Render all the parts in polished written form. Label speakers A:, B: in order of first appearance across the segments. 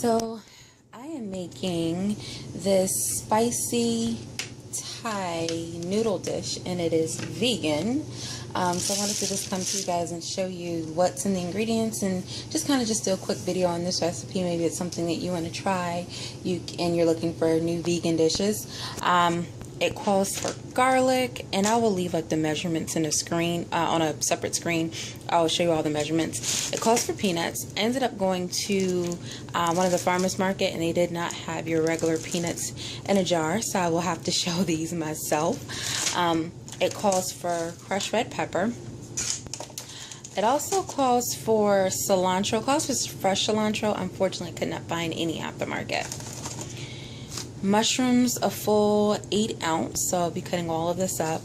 A: So I am making this spicy Thai noodle dish, and it is vegan. So I wanted to just come to you guys and show you what's in the ingredients, and just kind of just do a quick video on this recipe. Maybe it's something that you want to try, and you're looking for new vegan dishes. It calls for garlic, and I will leave like the measurements in a screen on a separate screen. I'll show you all the measurements. It calls for peanuts. I ended up going to one of the farmers market, and they did not have your regular peanuts in a jar, so I will have to show these myself. It calls for crushed red pepper. It also calls for cilantro. It calls for fresh cilantro. Unfortunately, I could not find any at the market. Mushrooms, a full 8 ounce, so I'll be cutting all of this up.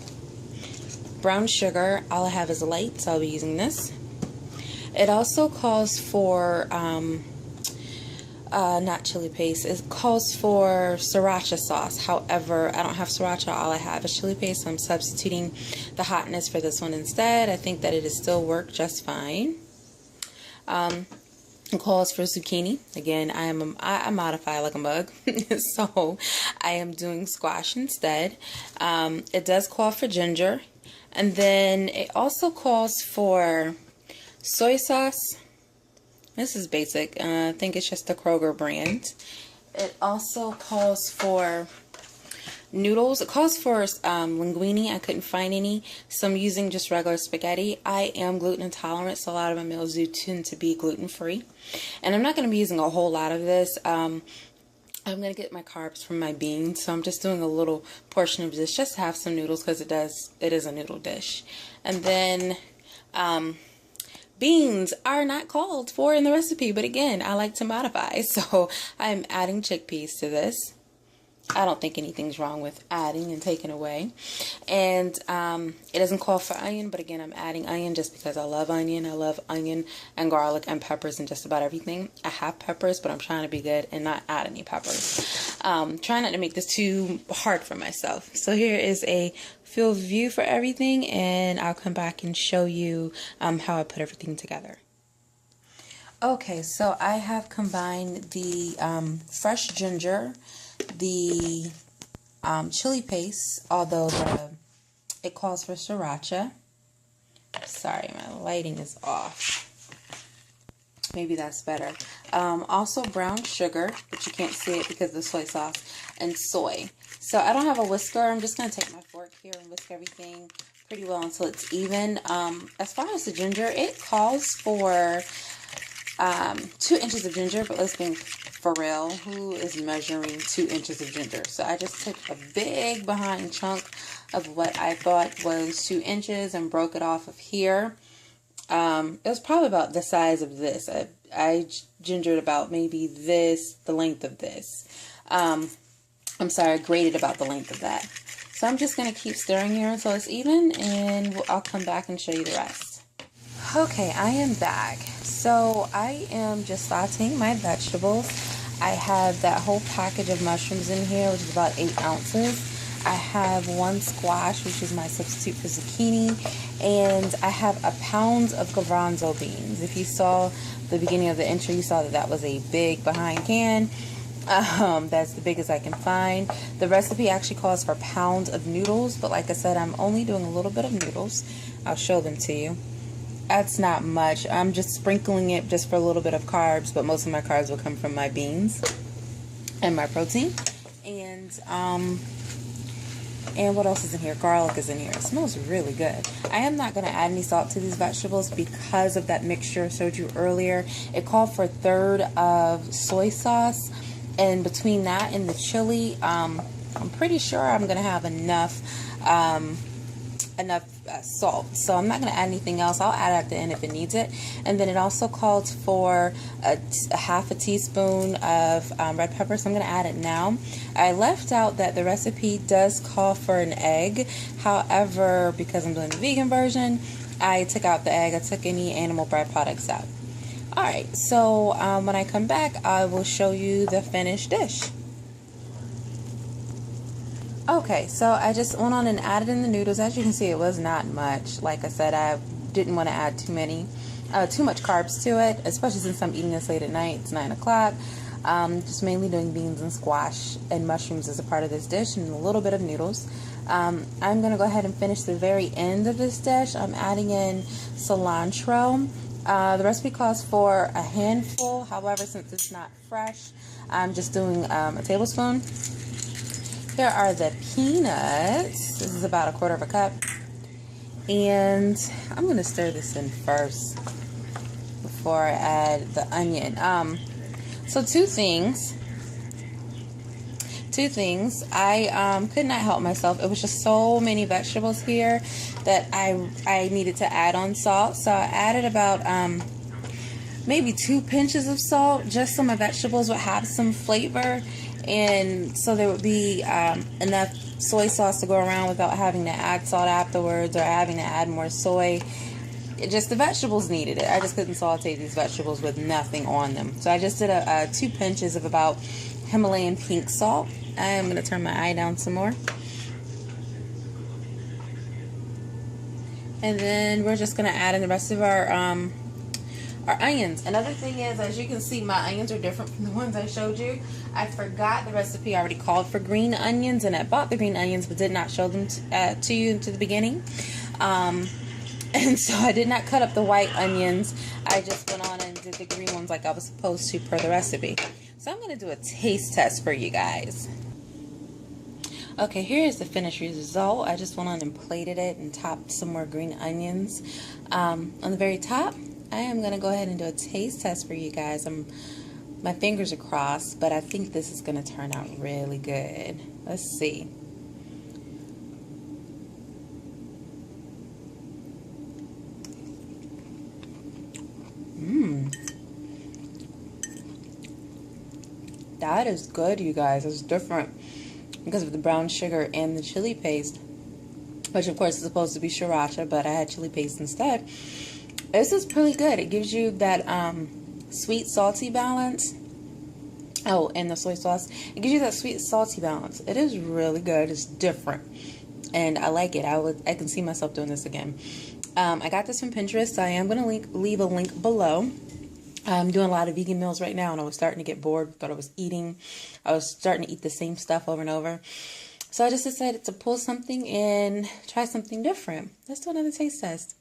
A: Brown sugar, all I have is light, so I'll be using this. It also calls for, not chili paste, it calls for sriracha sauce. However, I don't have sriracha, all I have is chili paste, so I'm substituting the hotness for this one instead. I think that it is still work just fine. It calls for zucchini. Again, I modify like a mug, so I am doing squash instead. It does call for ginger, and then it also calls for soy sauce. This is basic. I think it's just the Kroger brand. It also calls for noodles. It calls for linguine. I couldn't find any, so I'm using just regular spaghetti. I am gluten intolerant, so a lot of my meals do tend to be gluten free, and I'm not going to be using a whole lot of this. I'm going to get my carbs from my beans, so I'm just doing a little portion of this just to have some noodles, because it is a noodle dish. And then beans are not called for in the recipe, but again, I like to modify, so I'm adding chickpeas to this. I don't think anything's wrong with adding and taking away. And it doesn't call for onion, but again, I'm adding onion just because I love onion. I love onion and garlic and peppers and just about everything. I have peppers, but I'm trying to be good and not add any peppers. Trying not to make this too hard for myself. So here is a field view for everything, and I'll come back and show you how I put everything together. Okay, so I have combined the fresh ginger, the chili paste, although it calls for sriracha. Sorry, my lighting is off. Maybe that's better. Also brown sugar, but you can't see it because of the soy sauce, and soy. So I don't have a whisker. I'm just going to take my fork here and whisk everything pretty well until it's even. As far as the ginger, it calls for 2 inches of ginger, but let's be for real, who is measuring 2 inches of ginger? So I just took a big behind chunk of what I thought was 2 inches and broke it off of here. It was probably about the size of this. I gingered about maybe this, the length of this. I'm sorry, I grated about the length of that. So I'm just going to keep stirring here until it's even, and I'll come back and show you the rest. Okay, I am back. So I am just sauteing my vegetables. I have that whole package of mushrooms in here, which is about 8 ounces. I have 1 squash, which is my substitute for zucchini, and I have a pound of garbanzo beans. If you saw the beginning of the intro, you saw that that was a big behind can. That's the biggest I can find. The recipe actually calls for a pound of noodles, but like I said, I'm only doing a little bit of noodles. I'll show them to you. That's not much. I'm just sprinkling it just for a little bit of carbs, but most of my carbs will come from my beans and my protein. And what else is in here? Garlic is in here. It smells really good. I am not going to add any salt to these vegetables because of that mixture I showed you earlier. It called for 1/3 of soy sauce, and between that and the chili, I'm pretty sure I'm going to have enough salt, so I'm not going to add anything else. I'll add it at the end if it needs it. And then it also called for a half a teaspoon of red pepper, so I'm going to add it now. I left out that the recipe does call for an egg. However, because I'm doing the vegan version, I took out the egg. I took any animal bred products out. Alright, so when I come back, I will show you the finished dish. Okay, so I just went on and added in the noodles. As you can see, it was not much. Like I said, I didn't want to add too much carbs to it, especially since I'm eating this late at night. It's 9 o'clock. Just mainly doing beans and squash and mushrooms as a part of this dish, and a little bit of noodles. I'm going to go ahead and finish the very end of this dish. I'm adding in cilantro. The recipe calls for a handful. However, since it's not fresh, I'm just doing a tablespoon. Here are the peanuts. This is about 1/4 cup. And I'm going to stir this in first before I add the onion. So two things. I could not help myself. It was just so many vegetables here that I needed to add on salt. So I added about maybe 2 pinches of salt, just so my vegetables would have some flavor, and so there would be enough soy sauce to go around without having to add salt afterwards or having to add more soy. The vegetables needed it. I just couldn't saute these vegetables with nothing on them. So I just did 2 pinches of about Himalayan pink salt. I am going to turn my eye down some more. And then we're just going to add in the rest of our onions. Another thing is, as you can see, my onions are different from the ones I showed you. I forgot the recipe already called for green onions, and I bought the green onions but did not show them to you to the beginning. And so I did not cut up the white onions. I just went on and did the green ones like I was supposed to per the recipe. So I'm going to do a taste test for you guys. Okay, here's the finished result. I just went on and plated it and topped some more green onions. On the very top, I am going to go ahead and do a taste test for you guys. My fingers are crossed, but I think this is going to turn out really good. Let's see. That is good, you guys. It's different because of the brown sugar and the chili paste, which of course is supposed to be sriracha, but I had chili paste instead. This is pretty good. It gives you that sweet salty balance. Oh, and the soy sauce. It gives you that sweet salty balance. It is really good. It's different, and I like it. I can see myself doing this again. I got this from Pinterest. So I am going to leave a link below. I'm doing a lot of vegan meals right now, and I was starting to get bored with what I was starting to eat the same stuff over and over. So I just decided to pull something and try something different. Let's do another taste test.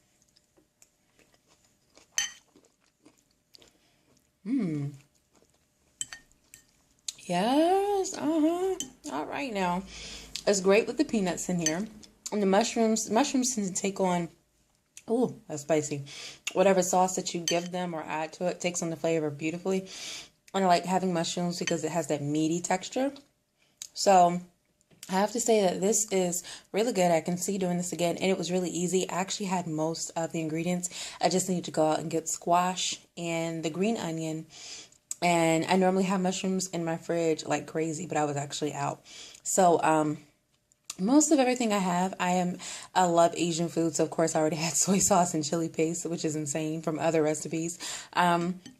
A: Yes, all right now. It's great with the peanuts in here. And the mushrooms tend to take on, oh, that's spicy. Whatever sauce that you give them or add to it takes on the flavor beautifully. And I like having mushrooms because it has that meaty texture. So I have to say that this is really good. I can see doing this again, and it was really easy. I actually had most of the ingredients. I just need to go out and get squash and the green onion. And I normally have mushrooms in my fridge like crazy, but I was actually out. So most of everything I have, I love Asian food. So of course I already had soy sauce and chili paste, which is insane from other recipes.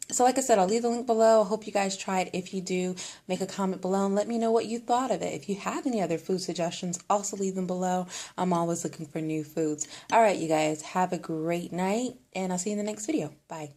A: So like I said, I'll leave the link below. I hope you guys try it. If you do, make a comment below and let me know what you thought of it. If you have any other food suggestions, also leave them below. I'm always looking for new foods. All right, you guys, have a great night, and I'll see you in the next video. Bye.